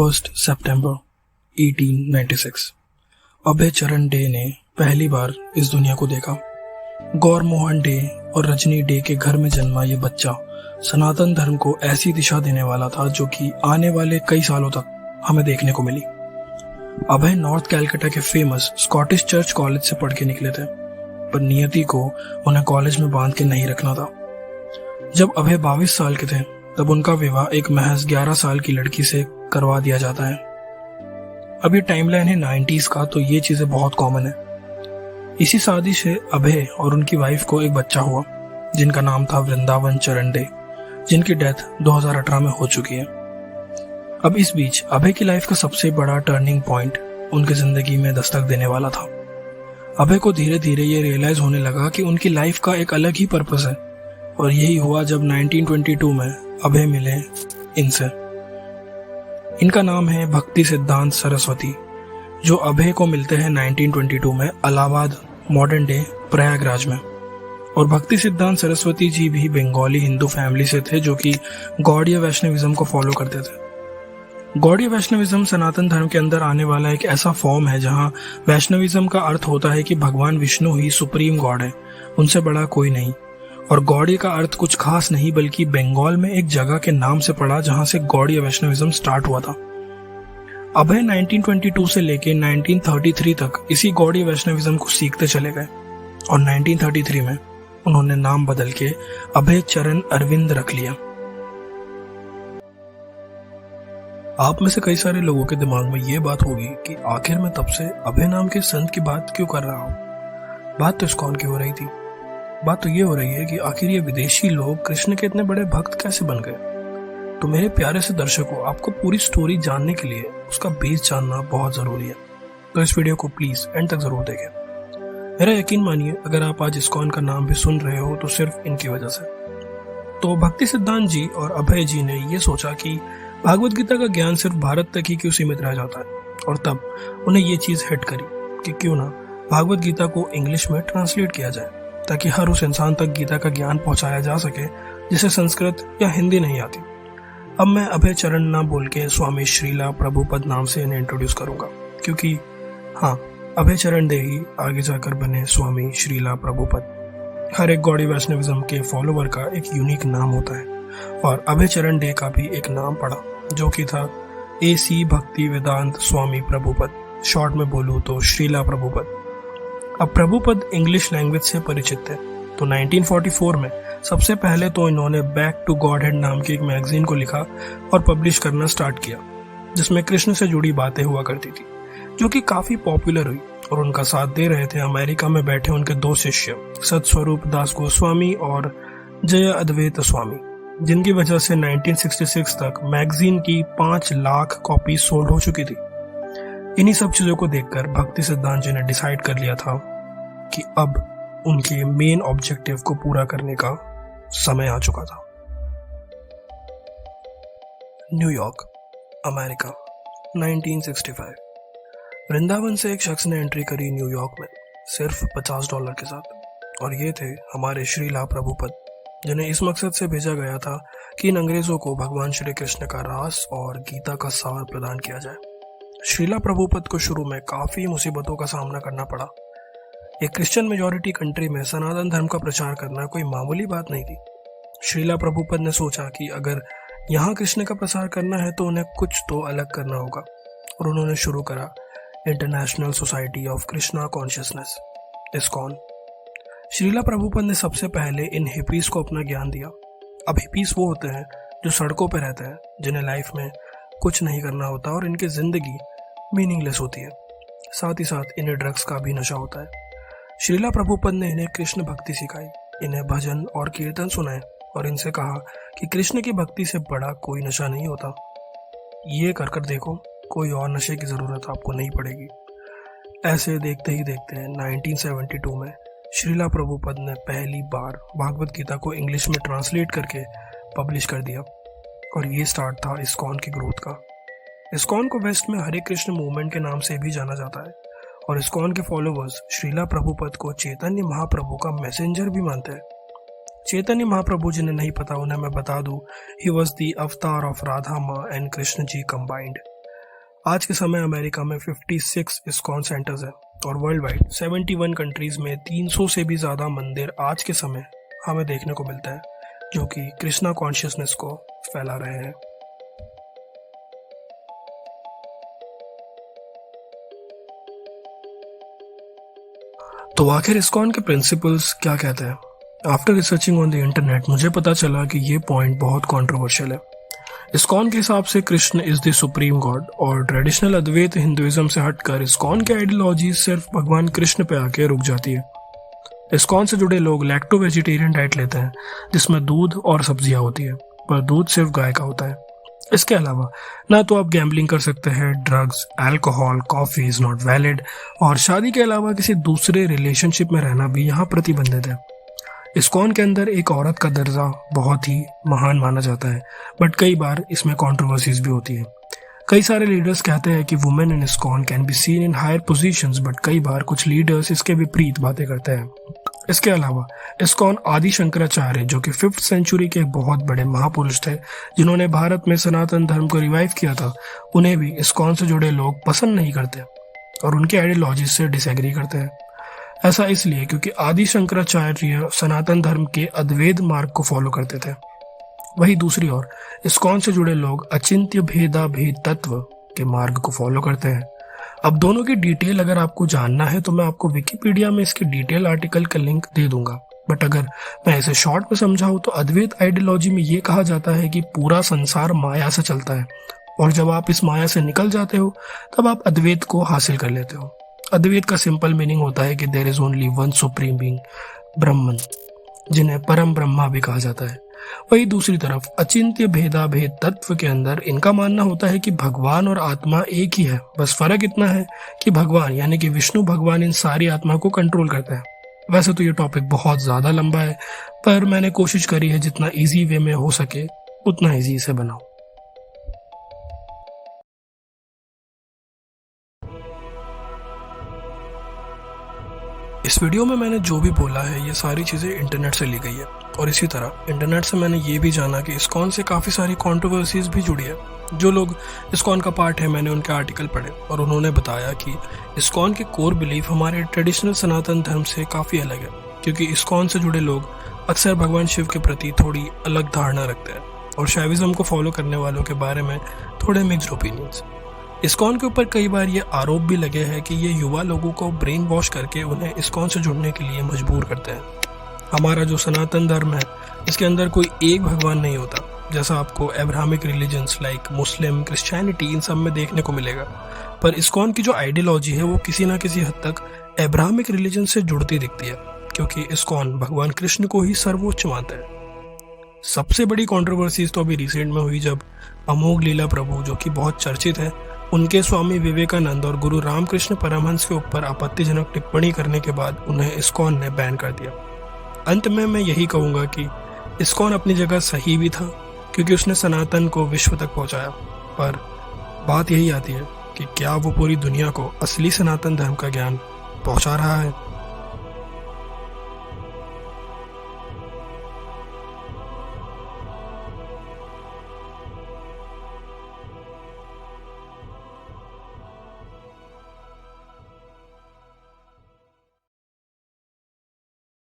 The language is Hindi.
1 सितंबर 1896 अभय चरण डे ने पहली बार इस दुनिया को देखा। गौर मोहन डे और रजनी डे के घर में जन्मा ये बच्चा सनातन धर्म को ऐसी दिशा देने वाला था जो कि आने वाले कई सालों तक हमें देखने को मिली। अभय नॉर्थ कैलकाटा के फेमस स्कॉटिश चर्च कॉलेज से पढ़ के निकले थे, पर नियति को उन्हें कॉलेज में बांध के नहीं रखना था। जब अभय 22 साल के थे तब उनका विवाह एक महज 11 साल की लड़की से करवा दिया जाता है। अब ये टाइमलाइन है 90s का, तो ये चीजें बहुत कॉमन है। इसी शादी से अभय और उनकी वाइफ को एक बच्चा हुआ जिनका नाम था वृंदावन चरण डे, जिनकी डेथ 2018 में हो चुकी है। अब इस बीच अभय की लाइफ का सबसे बड़ा टर्निंग पॉइंट उनकी जिंदगी में दस्तक देने वाला था। अभय को धीरे धीरे ये रियलाइज होने लगा कि उनकी लाइफ का एक अलग ही पर्पस है, और यही हुआ जब 1922 में अभय मिले इनसे। इनका नाम है भक्ति सिद्धांत सरस्वती, जो अभय को मिलते हैं 1922 में इलाहाबाद, मॉडर्न डे प्रयागराज में। और भक्ति सिद्धांत सरस्वती जी भी बंगाली हिंदू फैमिली से थे जो कि गौड़ीय वैष्णविज्म को फॉलो करते थे। गौड़ीय वैष्णविज्म सनातन धर्म के अंदर आने वाला एक ऐसा फॉर्म है जहां वैष्णविज्म का अर्थ होता है कि भगवान विष्णु ही सुप्रीम गॉड है, उनसे बड़ा कोई नहीं। और गौड़ी का अर्थ कुछ खास नहीं बल्कि बंगाल में एक जगह के नाम से पड़ा जहां से गौड़ीय वैष्णविज्म स्टार्ट हुआ था। अभय 1922 से लेके 1933 तक इसी गौड़ीय वैष्णविज्म को सीखते चले गए, और 1933 में उन्होंने नाम बदल के अभय चरण अरविंद रख लिया। आप में से कई सारे लोगों के दिमाग में ये बात होगी कि आखिर मैं तब से अभय नाम के संत की बात क्यों कर रहा हूँ। बात तो इस्कॉन की हो रही थी। बात तो ये हो रही है कि आखिर ये विदेशी लोग कृष्ण के इतने बड़े भक्त कैसे बन गए। तो मेरे प्यारे से दर्शकों, आपको पूरी स्टोरी जानने के लिए उसका बेस जानना बहुत जरूरी है, तो इस वीडियो को प्लीज एंड तक जरूर देखें। मेरा यकीन मानिए, अगर आप आज इस्कॉन का नाम भी सुन रहे हो तो सिर्फ इनकी वजह से। तो भक्ति सिद्धांत जी और अभय जी ने ये सोचा कि भागवत गीता का ज्ञान सिर्फ भारत तक ही क्यों सीमित रह जाता है, और तब उन्हें ये चीज हिट करी कि क्यों ना भागवत गीता को इंग्लिश में ट्रांसलेट किया जाए, ताकि हर उस इंसान तक गीता का ज्ञान पहुंचाया जा सके जिसे संस्कृत या हिंदी नहीं आती। अब मैं अभय चरण ना बोल के स्वामी श्रीला प्रभुपद नाम से इन्हें इंट्रोड्यूस करूंगा, क्योंकि हाँ, अभय चरण डे ही आगे जाकर बने स्वामी श्रीला प्रभुपद। हर एक गौड़ी वैष्णविज्म के फॉलोवर का एक यूनिक नाम होता है, और अभय चरण डे का भी एक नाम पड़ा जो कि था AC भक्ति वेदांत स्वामी प्रभुपद। शॉर्ट में बोलूं तो श्रीला प्रभुपद। अब प्रभुपद इंग्लिश लैंग्वेज से परिचित थे, तो 1944 में सबसे पहले तो इन्होंने बैक टू गॉडहेड नाम की एक मैगजीन को लिखा और पब्लिश करना स्टार्ट किया, जिसमें कृष्ण से जुड़ी बातें हुआ करती थी, जो कि काफी पॉपुलर हुई। और उनका साथ दे रहे थे अमेरिका में बैठे उनके 2 शिष्य सतस्वरूप दास गोस्वामी और जय अद्वैत स्वामी, जिनकी वजह से 1966 तक मैगजीन की 5 लाख कॉपी सोल्ड हो चुकी थी। इन्हीं सब चीजों को देखकर भक्ति सिद्धांत जी ने डिसाइड कर लिया था कि अब उनके मेन ऑब्जेक्टिव को पूरा करने का समय आ चुका था। New York, America, 1965। वृंदावन से एक शख्स ने एंट्री करी न्यूयॉर्क में सिर्फ $50 के साथ, और ये थे हमारे श्रीला प्रभुपद, जिन्हें इस मकसद से भेजा गया था कि इन अंग्रेजों को भगवान श्री कृष्ण का रास और गीता का सार प्रदान किया जाए। श्रीला प्रभुपद को शुरू में काफी मुसीबतों का सामना करना पड़ा। एक क्रिश्चियन मेजॉरिटी कंट्री में सनातन धर्म का प्रचार करना कोई मामूली बात नहीं थी। श्रीला प्रभुपद ने सोचा कि अगर यहाँ कृष्ण का प्रसार करना है तो उन्हें कुछ तो अलग करना होगा, और उन्होंने शुरू करा International Society of Krishna Consciousness, ISKCON. Srila Prabhupada ने सबसे पहले इन हिपीज को अपना ज्ञान दिया। अब हिपीज वो होते हैं जो सड़कों पर रहते हैं, जिन्हें लाइफ में कुछ नहीं करना होता और इनकी जिंदगी मीनिंगलेस होती है। साथ ही साथ इन्हें ड्रग्स का भी नशा होता है। श्रीला प्रभुपद ने इन्हें कृष्ण भक्ति सिखाई, इन्हें भजन और कीर्तन सुनाए, और इनसे कहा कि कृष्ण की भक्ति से बड़ा कोई नशा नहीं होता। ये कर कर देखो, कोई और नशे की जरूरत आपको नहीं पड़ेगी। ऐसे देखते ही देखते 1972 में श्रीला प्रभुपद ने पहली बार भागवत गीता को इंग्लिश में ट्रांसलेट करके पब्लिश कर दिया, और ये स्टार्ट था इस्कॉन की ग्रोथ का। इस्कॉन को वेस्ट में हरे कृष्ण मूवमेंट के नाम से भी जाना जाता है, और इस्कॉन के फॉलोवर्स श्रीला प्रभुपद को चैतन्य महाप्रभु का मैसेंजर भी मानते हैं। चैतन्य महाप्रभु जिन्हें नहीं पता उन्हें मैं बता दूं, ही वॉज द अवतार ऑफ राधा माँ एंड कृष्ण जी कंबाइंड। आज के समय अमेरिका में 56 इस्कॉन सेंटर्स हैं और वर्ल्ड वाइड 71 कंट्रीज में 300 से भी ज़्यादा मंदिर आज के समय हमें देखने को मिलता है, जो कि कृष्णा कॉन्शियसनेस को फैला रहे हैं। तो आखिर इस्कॉन के प्रिंसिपल्स क्या कहते हैं? After researching on the internet मुझे पता चला कि ये पॉइंट बहुत कंट्रोवर्शियल है। इस्कॉन के हिसाब से Krishna is the supreme God और ट्रेडिशनल अद्वैत हिंदुइज्म से हटकर इस्कॉन की आइडियोलॉजी सिर्फ भगवान कृष्ण पे आके रुक जाती है। इस्कॉन से जुड़े लोग लैक्टो वेजिटेरियन डाइट लेते हैं जिसमें दूध और सब्जियां होती है, पर दूध सिर्फ गाय का होता है। इसके अलावा ना तो आप गैम्बलिंग कर सकते हैं, drugs, alcohol, coffee is not valid और शादी के अलावा किसी दूसरे रिलेशनशिप में रहना भी यहाँ प्रतिबंधित है। इस्कॉन के अंदर एक औरत का दर्जा बहुत ही महान माना जाता है, बट कई बार इसमें कंट्रोवर्सीज भी होती है। कई सारे लीडर्स कहते हैं कि women in ISKCON can be seen in higher positions, but कई बार कुछ लीडर्स इसके विपरीत बातें करते हैं। इसके अलावा इस्कॉन आदि शंकराचार्य, जो कि 5th सेंचुरी के एक बहुत बड़े महापुरुष थे जिन्होंने भारत में सनातन धर्म को रिवाइव किया था, उन्हें भी इस्कॉन से जुड़े लोग पसंद नहीं करते और उनकी आइडियोलॉजी से डिसएग्री करते हैं। ऐसा इसलिए क्योंकि आदि शंकराचार्य सनातन धर्म के अद्वैत मार्ग को फॉलो करते थे। वहीं दूसरी ओर इस्कॉन से जुड़े लोग अचिंत्य भेदा भेद तत्व के मार्ग को फॉलो करते हैं। अब दोनों की डिटेल अगर आपको जानना है तो मैं आपको विकिपीडिया में इसके डिटेल आर्टिकल का लिंक दे दूंगा, बट अगर मैं इसे शॉर्ट में समझाऊं तो अद्वैत आइडियोलॉजी में ये कहा जाता है कि पूरा संसार माया से चलता है और जब आप इस माया से निकल जाते हो तब आप अद्वैत को हासिल कर लेते हो। अद्वैत का सिंपल मीनिंग होता है कि there is only one supreme being, Brahman, जिन्हें परम ब्रह्मा भी कहा जाता है। वही दूसरी तरफ अचिंत्य भेदा भेद तत्व के अंदर इनका मानना होता है कि भगवान और आत्मा एक ही है, बस फर्क इतना है कि भगवान यानी कि विष्णु भगवान इन सारी आत्मा को कंट्रोल करता है। वैसे तो ये टॉपिक बहुत ज्यादा लंबा है, पर मैंने कोशिश करी है जितना इजी वे में हो सके उतना इजी इसे बनाऊं। इस वीडियो में मैंने जो भी बोला है ये सारी चीज़ें इंटरनेट से ली गई है और इसी तरह इंटरनेट से मैंने ये भी जाना कि इस्कॉन से काफ़ी सारी कंट्रोवर्सीज भी जुड़ी है। जो लोग इस्कॉन का पार्ट है, मैंने उनके आर्टिकल पढ़े और उन्होंने बताया कि इस्कॉन के कोर बिलीफ हमारे ट्रेडिशनल सनातन धर्म से काफ़ी अलग है, क्योंकि इस्कॉन से जुड़े लोग अक्सर भगवान शिव के प्रति थोड़ी अलग धारणा रखते हैं और शैविज्म को फॉलो करने वालों के बारे में थोड़े मिक्स्ड ओपिनियंस। इस्कॉन के ऊपर कई बार ये आरोप भी लगे हैं कि ये युवा लोगों को ब्रेन वॉश करके उन्हें इस्कॉन से जुड़ने के लिए मजबूर करते हैं। हमारा जो सनातन धर्म है इसके अंदर कोई एक भगवान नहीं होता, जैसा आपको अब्राहमिक रिलीजन्स लाइक मुस्लिम, क्रिश्चियनिटी इन सब में देखने को मिलेगा। पर इस्कॉन की जो आइडियोलॉजी है वो किसी ना किसी हद तक अब्राहमिक रिलीजन से जुड़ती दिखती है, क्योंकि इस्कॉन भगवान कृष्ण को ही सर्वोच्च मानता है। सबसे बड़ी कंट्रोवर्सीज तो अभी रिसेंट में हुई जब अमोघ लीला प्रभु, जो कि बहुत चर्चित है, उनके स्वामी विवेकानंद और गुरु रामकृष्ण परमहंस के ऊपर आपत्तिजनक टिप्पणी करने के बाद उन्हें इस्कॉन ने बैन कर दिया। अंत में मैं यही कहूँगा कि इस्कॉन अपनी जगह सही भी था, क्योंकि उसने सनातन को विश्व तक पहुँचाया, पर बात यही आती है कि क्या वो पूरी दुनिया को असली सनातन धर्म का ज्ञान पहुँचा रहा है।